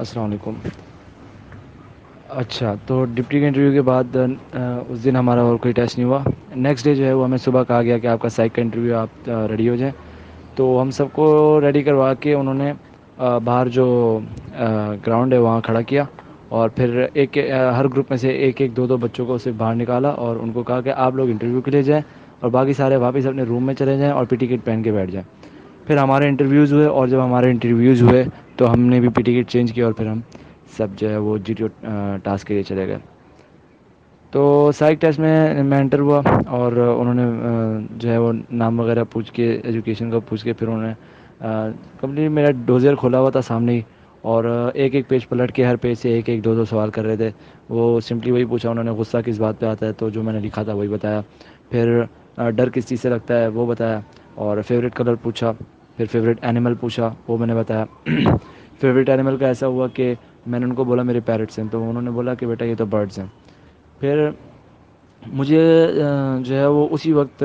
السلام علیکم. اچھا تو ڈپٹی کے انٹرویو کے بعد اس دن ہمارا اور کوئی ٹیسٹ نہیں ہوا. نیکسٹ ڈے جو ہے وہ ہمیں صبح کہا گیا کہ آپ کا سائیک کا انٹرویو آپ ریڈی ہو جائیں. تو ہم سب کو ریڈی کروا کے انہوں نے باہر جو گراؤنڈ ہے وہاں کھڑا کیا, اور پھر ہر گروپ میں سے ایک ایک دو دو بچوں کو اسے باہر نکالا اور ان کو کہا کہ آپ لوگ انٹرویو کے لیے جائیں اور باقی سارے واپس اپنے روم میں چلے جائیں اور پی ٹی کٹ پہن کے بیٹھ جائیں. پھر ہمارے انٹرویوز ہوئے, اور جب ہمارے انٹرویوز ہوئے تو ہم نے بھی پی ٹی کٹ چینج کیا اور پھر ہم سب جو ہے وہ جی ٹی ٹاسک کے لیے چلے گئے. تو سائیک ٹیسٹ میں انٹر ہوا اور انہوں نے جو ہے وہ نام وغیرہ پوچھ کے ایجوکیشن کا پوچھ کے پھر انہوں نے کمپلیٹ میرا ڈوزر کھولا ہوا تھا سامنے ہی, اور ایک ایک پیج پلٹ کے ہر پیج سے ایک ایک دو دو سوال کر رہے تھے. وہ سمپلی وہی پوچھا انہوں نے غصہ کس بات پہ آتا ہے, تو جو میں نے لکھا تھا وہی بتایا. پھر ڈر کس چیز سے لگتا ہے وہ بتایا, اور فیوریٹ کلر پوچھا. پھر فیوریٹ اینیمل پوچھا, وہ میں نے بتایا. فیوریٹ اینیمل کا ایسا ہوا کہ میں نے ان کو بولا میرے پیرٹس ہیں, تو انہوں نے بولا کہ بیٹا یہ تو برڈز ہیں. پھر مجھے جو ہے وہ اسی وقت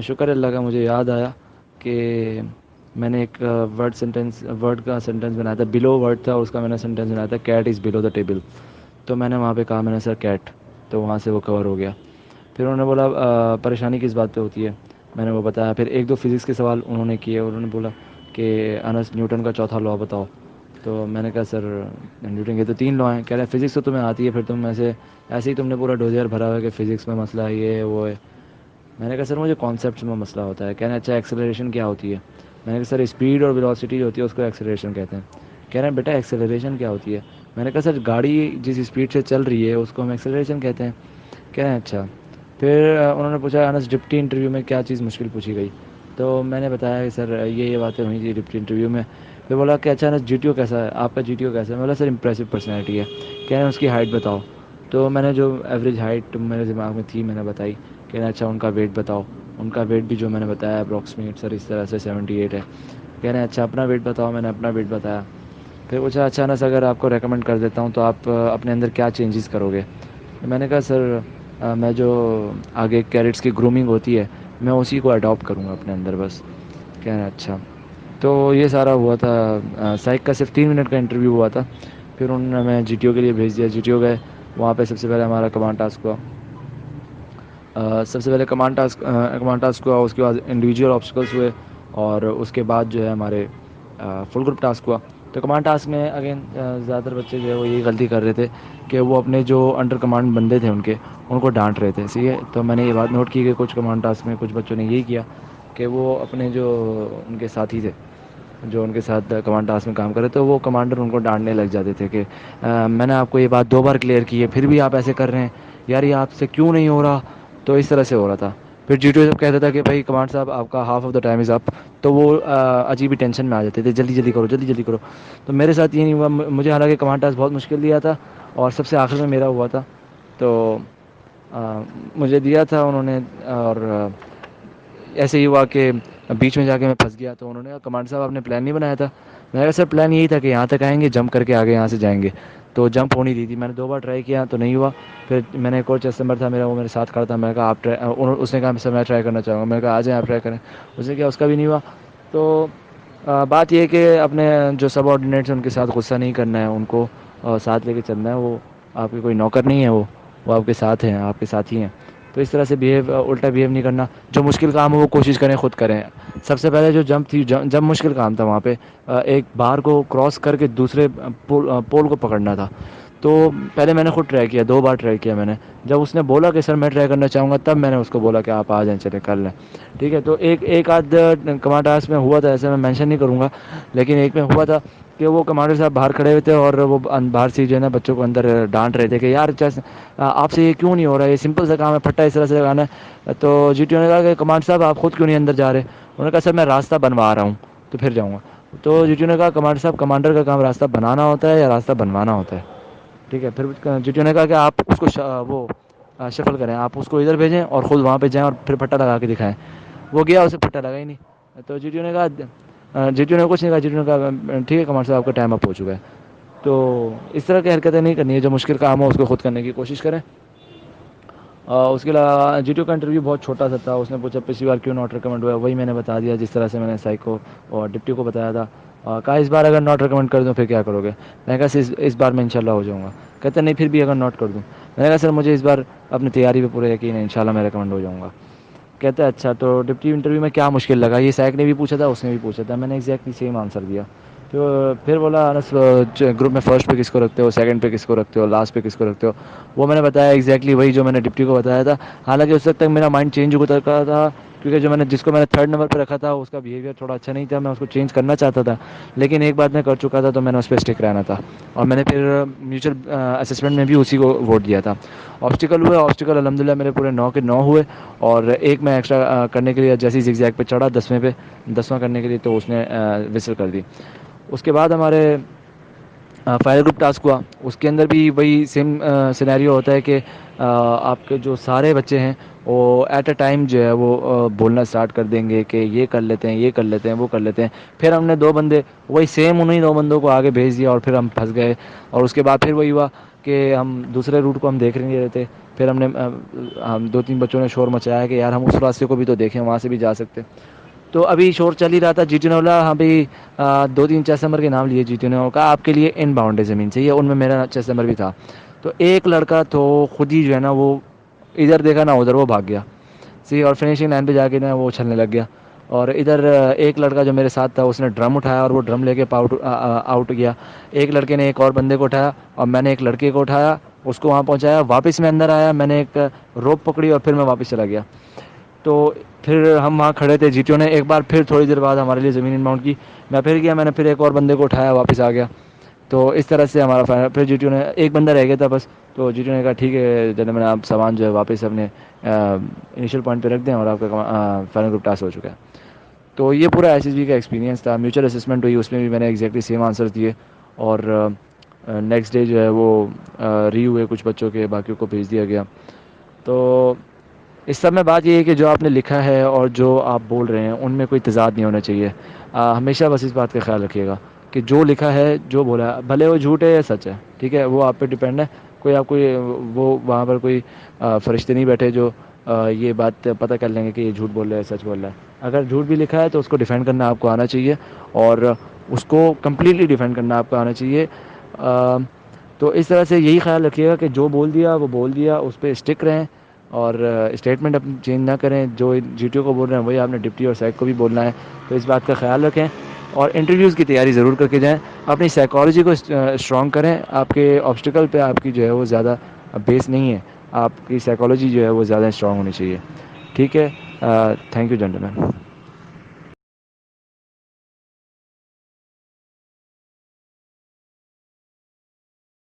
شکر اللہ کا مجھے یاد آیا کہ میں نے ایک ورڈ کا سینٹینس بنایا تھا, بلو ورڈ تھا اس کا, میں نے سینٹینس بنایا تھا cat is blue the table. تو میں نے وہاں پہ کہا, میں نے سر کیٹ, تو وہاں سے وہ کور ہو گیا. پھر انہوں نے بولا پریشانی کس بات پہ ہوتی ہے, میں نے وہ بتایا. پھر ایک دو فزکس کے سوال انہوں نے کیے, اور انہوں نے بولا کہ انس نیوٹن کا چوتھا لاء بتاؤ. تو میں نے کہا سر نیوٹن کے تو 3 لاء ہیں. کہہ رہے ہیں فزکس تو تمہیں آتی ہے, پھر تم ایسے ہی تم نے پورا ڈوزیئر بھرا ہوا ہے کہ فزکس میں مسئلہ ہے یہ ہے وہ ہے. میں نے کہا سر مجھے کانسیپٹس میں مسئلہ ہوتا ہے. کہہ رہے ہیں اچھا ایکسلریشن کیا ہوتی ہے. میں نے کہا سر اسپیڈ اور ویلاسٹی جو ہوتی ہے اس کو ایکسلریشن کہتے ہیں. کہہ رہے ہیں بیٹا ایکسلریشن کیا ہوتی ہے. میں نے کہا سر گاڑی جس اسپیڈ سے چل رہی ہے اس کو ہم ایکسلریشن کہتے ہیں. کہہ رہے ہیں اچھا. پھر انہوں نے پوچھا انس ڈپٹی انٹرویو میں کیا چیز مشکل پوچھی گئی. تو میں نے بتایا کہ سر یہ باتیں ہوئی تھی ڈپٹی انٹرویو میں. پھر بولا کہ اچھا جی ٹی او کیسا ہے, آپ کا جی ٹی او کیسا ہے. میں بولا سر امپریسو پرسنالٹی ہے. کہہ رہے ہیں اس کی ہائٹ بتاؤ. تو میں نے جو ایوریج ہائٹ میرے دماغ میں تھی میں نے بتائی. کہہ رہے ہیں اچھا ان کا ویٹ بتاؤ. ان کا ویٹ بھی جو میں نے بتایا اپروکسیمیٹ سر اس طرح سے 78 ہے. کہہ رہے ہیں اچھا اپنا ویٹ بتاؤ. میں نے اپنا ویٹ بتایا. پھر پوچھا اچھا انس اگر آپ کو ریکمنڈ کر دیتا ہوں تو آپ اپنے اندر کیا چینجز کرو گے. میں نے کہا سر میں جو آگے کیریٹس کی گرومنگ ہوتی ہے میں اسی کو اڈاپٹ کروں گا اپنے اندر بس. کہہ رہے ہیں اچھا. تو یہ سارا ہوا تھا. سائیک کا صرف 3 منٹ کا انٹرویو ہوا تھا. پھر انہوں نے ہمیں جی ٹی او کے لیے بھیج دیا. جی ٹی او گئے, وہاں پہ سب سے پہلے ہمارا کمانڈ ٹاسک ہوا. سب سے پہلے کمانڈ ٹاسک ہوا, اس کے بعد انڈیویجول آبسٹیکلس ہوئے, اور اس کے بعد جو ہے ہمارے فل گروپ ٹاسک ہوا. تو کمانڈ ٹاسک میں اگین زیادہ تر بچے جو ہے وہ یہی غلطی کر رہے تھے کہ وہ اپنے جو انڈر کمانڈ بندے تھے ان کو ڈانٹ رہے تھے. صحیح ہے, تو میں نے یہ بات نوٹ کی کہ کچھ کمانڈ ٹاسک میں کچھ بچوں نے یہی کیا کہ وہ اپنے جو ان کے ساتھی تھے جو ان کے ساتھ کمانڈ ٹاسک میں کام کرے تو وہ کمانڈر ان کو ڈانٹنے لگ جاتے تھے کہ میں نے آپ کو یہ بات 2 بار کلیئر کی ہے پھر بھی آپ ایسے کر رہے ہیں, یار یہ آپ سے کیوں نہیں ہو رہا. تو اس طرح سے ہو رہا تھا. پھر جی ٹی او جب کہتا تھا کہ بھائی کمانڈ صاحب آپ کا half of the time is up, تو وہ عجیب ہی ٹینشن میں آ جاتے تھے, جلدی جلدی کرو جلدی جلدی کرو. تو میرے ساتھ یہ نہیں ہوا. مجھے حالانکہ کمانڈ ٹاسک بہت مشکل دیا تھا اور سب سے آخر میں میرا ہوا تھا. تو مجھے دیا تھا انہوں نے, اور ایسے ہی ہوا کہ بیچ میں جا کے میں پھنس گیا. تو انہوں نے کہا کمانڈر صاحب آپ نے پلان نہیں بنایا تھا. میں نے کہا سر پلان یہی تھا کہ یہاں تک آئیں گے جمپ کر کے آگے یہاں سے جائیں گے. تو جمپ ہو نہیں رہی تھی. میں نے 2 بار ٹرائی کیا تو نہیں ہوا. پھر میں نے ایک اور کسٹمر تھا میرا, وہ میرے ساتھ کھڑا تھا. میں نے کہا آپ اس نے کہا سر میں ٹرائی کرنا چاہوں گا. میں نے کہا آ جائیں آپ ٹرائی کریں. اس نے کیا اس کا بھی نہیں ہوا. تو بات یہ ہے کہ اپنے جو سب آرڈینیٹس ہیں ان کے ساتھ غصہ نہیں کرنا ہے, ان کو ساتھ لے کے چلنا ہے. وہ آپ کے کوئی نوکر نہیں ہے, وہ آپ کے ساتھ ہیں, آپ کے ساتھی ہیں. تو اس طرح سے الٹا بیہیو نہیں کرنا. جو مشکل کام ہو وہ کوشش کریں خود کریں. سب سے پہلے جو جمپ تھی جمپ مشکل کام تھا. وہاں پہ ایک بار کو کراس کر کے دوسرے پول کو پکڑنا تھا. تو پہلے میں نے خود ٹرائی کیا, 2 بار ٹرائی کیا میں نے. جب اس نے بولا کہ سر میں ٹرائی کرنا چاہوں گا تب میں نے اس کو بولا کہ آپ آ جائیں چلیں کر لیں. ٹھیک ہے, تو ایک آدھ کمانڈ ٹاسک میں ہوا تھا ایسے میں مینشن نہیں کروں گا, لیکن ایک میں ہوا تھا کہ وہ کمانڈر صاحب باہر کھڑے ہوئے تھے اور وہ باہر سے جو ہے نا بچوں کو اندر ڈانٹ رہے تھے کہ یار آپ سے یہ کیوں نہیں ہو رہا ہے, یہ سمپل سا کام ہے, پھٹا اس طرح سے لگانا ہے. تو جی ٹی او نے کہا کہ کمانڈر صاحب آپ خود کیوں نہیں اندر جا رہے. انہوں نے کہا سر میں راستہ بنوا رہا ہوں تو پھر جاؤں گا. تو جی ٹی او نے کہا کمانڈر صاحب کمانڈر کا کام راستہ بنانا ہوتا ہے یا راستہ بنوانا ہوتا ہے. ٹھیک ہے, پھر جی ٹی او نے کہا کہ آپ اس کو وہ شفل کریں, آپ اس کو ادھر بھیجیں اور خود وہاں پہ جائیں اور پھر پھٹا لگا کے دکھائیں. وہ گیا, اسے پھٹا لگا ہی نہیں. تو جی ٹی او نے کہا جی ٹی او نے کچھ نہیں کہا. جی ٹی او نے کہا ٹھیک ہے کمانڈر صاحب آپ کا ٹائم اب ہو چکا ہے. تو اس طرح کی حرکتیں نہیں کرنی ہے. جو مشکل کام ہو اس کو خود کرنے کی کوشش کریں. اس کے علاوہ جی ٹی او کا انٹرویو بہت چھوٹا تھا. اس نے پوچھا پچھلی بار کیوں ناٹ ریکمنڈ ہوا, وہی میں نے بتا دیا جس طرح سے میں نے سائیک کو اور ڈپٹی کو بتایا تھا. کہا اس بار اگر ناٹ ریکمنڈ کر دوں پھر کیا کرو گے؟ میں نے کہا سر اس بار میں انشاءاللہ ہو جاؤں گا. کہتے نہیں پھر بھی اگر نوٹ کر دوں. میں نے کہا سر مجھے اس بار اپنی تیاری پہ پورا یقین ہے انشاءاللہ میں ریکمنڈ ہو جاؤں گا. کہتا ہے اچھا تو ڈپٹی انٹرویو میں کیا مشکل لگا؟ یہ سیک نے بھی پوچھا تھا اس نے بھی پوچھا تھا. میں نے ایگزیکٹلی سیم آنسر دیا. تو پھر بولا انس گروپ میں فرسٹ پہ کس کو رکھتے ہو، سیکنڈ پہ کس کو رکھتے ہو، لاسٹ پہ کس کو رکھتے ہو؟ وہ میں نے بتایا ایگزیکٹلی وہی جو میں نے ڈپٹی کو بتایا تھا. حالانکہ اس وقت تک میرا مائنڈ چینج ہو چکا تھا کیونکہ جس کو میں نے تھرڈ نمبر پہ رکھا تھا اس کا بیہیویئر تھوڑا اچھا نہیں تھا. میں اس کو چینج کرنا چاہتا تھا لیکن ایک بات میں کر چکا تھا تو میں نے اس پہ اسٹک رہنا تھا. اور میں نے پھر میوچل اسسمنٹ میں بھی اسی کو ووٹ دیا تھا. آبسٹیکل ہوئے، آبسٹیکل الحمد للہ میرے پورے 9 کے 9 ہوئے. اور ایک میں ایکسٹرا کرنے کے لیے جیسے زگ زیگ پہ چڑھا 10ویں پہ 10واں کرنے کے لیے تو اس نے وسل کر دی. اس کے بعد ہمارے فائنل گروپ ٹاسک ہوا. اس کے اندر بھی وہی سیم سینیریو ہوتا ہے کہ آپ کے جو سارے بچے ہیں وہ ایٹ اے ٹائم جو ہے وہ بولنا اسٹارٹ کر دیں گے کہ یہ کر لیتے ہیں، یہ کر لیتے ہیں، وہ کر لیتے ہیں. پھر ہم نے 2 بندے وہی سیم انہیں 2 بندوں کو آگے بھیج دیا اور پھر ہم پھنس گئے. اور اس کے بعد پھر وہی ہوا کہ ہم دوسرے روٹ کو ہم دیکھ نہیں رہے تھے. پھر ہم 2-3 بچوں نے شور مچایا کہ یار ہم اس راستے کو بھی تو دیکھیں، وہاں سے بھی جا سکتے. تو ابھی شور چل ہی رہا تھا. جی ٹی نے بولا ہاں بھائی 2-3 چیس نمبر کے نام لیے. جی ٹی نے کہا آپ کے لیے ان باؤنڈ ہے زمین سے. یہ ان میں میرا چیس نمبر بھی تھا. تو ایک لڑکا تو خود ہی جو ہے نا وہ ادھر دیکھا نہ ادھر وہ بھاگ گیا. اور فنیشنگ لائن پہ جا کے نا وہ اچھلنے لگ گیا. اور ادھر ایک لڑکا جو میرے ساتھ تھا اس نے ڈرم اٹھایا اور وہ ڈرم لے کے آؤٹ گیا. ایک لڑکے نے ایک اور بندے کو اٹھایا اور میں نے ایک لڑکے کو اٹھایا، اس کو وہاں پہنچایا. واپس میں اندر آیا، میں نے ایک روپ پکڑی اور پھر میں واپس چلا گیا. تو پھر ہم وہاں کھڑے تھے. جی ٹی او نے ایک بار پھر تھوڑی دیر بعد ہمارے لیے زمین انباؤنڈ کی. میں پھر گیا، میں نے پھر ایک اور بندے کو اٹھایا، واپس آ گیا. تو اس طرح سے ہمارا فائنل. پھر جی ٹی او نے ایک بندہ رہ گیا تھا بس. تو جی ٹی او نے کہا ٹھیک ہے جناب میں آپ سامان جو ہے واپس اپنے انیشیل پوائنٹ پہ رکھ دیں اور آپ کا فائنل گروپ ٹاسک ہو چکا ہے. تو یہ پورا ایس ایس بی کا ایکسپیرینس تھا. میوچل اسسمنٹ ہوئی، اس میں بھی میں نے ایگزیکٹلی سیم آنسر دیے. اور نیکسٹ ڈے جو ہے وہ ری ہوئے کچھ بچوں کے، باقیوں کو بھیج دیا گیا. تو اس سب میں بات یہ ہے کہ جو آپ نے لکھا ہے اور جو آپ بول رہے ہیں ان میں کوئی تضاد نہیں ہونا چاہیے. ہمیشہ بس اس بات کا خیال رکھیے گا کہ جو لکھا ہے، جو بولا ہے، بھلے وہ جھوٹ ہے یا سچ ہے، ٹھیک ہے، وہ آپ پہ ڈیپینڈ ہے. کوئی آپ کوئی وہ وہاں پر کوئی فرشتے نہیں بیٹھے جو یہ بات پتہ کر لیں گے کہ یہ جھوٹ بول رہا ہے سچ بول رہا ہے. اگر جھوٹ بھی لکھا ہے تو اس کو ڈیفینڈ کرنا آپ کو آنا چاہیے اور اس کو کمپلیٹلی ڈیفینڈ کرنا آپ کو آنا چاہیے. تو اس طرح سے یہی خیال رکھیے گا کہ جو بول دیا وہ بول دیا، اس پہ اسٹک رہیں اور اسٹیٹمنٹ اپنی چینج نہ کریں. جو جی ٹی او کو بول رہے ہیں وہی آپ نے ڈپٹی اور سیک کو بھی بولنا ہے. تو اس بات کا خیال رکھیں اور انٹرویوز کی تیاری ضرور کر کے جائیں. اپنی سائیکالوجی کو اسٹرانگ کریں. آپ کے آبسٹیکل پہ آپ کی جو ہے وہ زیادہ بیس نہیں ہے. آپ کی سائیکالوجی جو ہے وہ زیادہ اسٹرانگ ہونی چاہیے. ٹھیک ہے، تھینک یو جنٹل مین.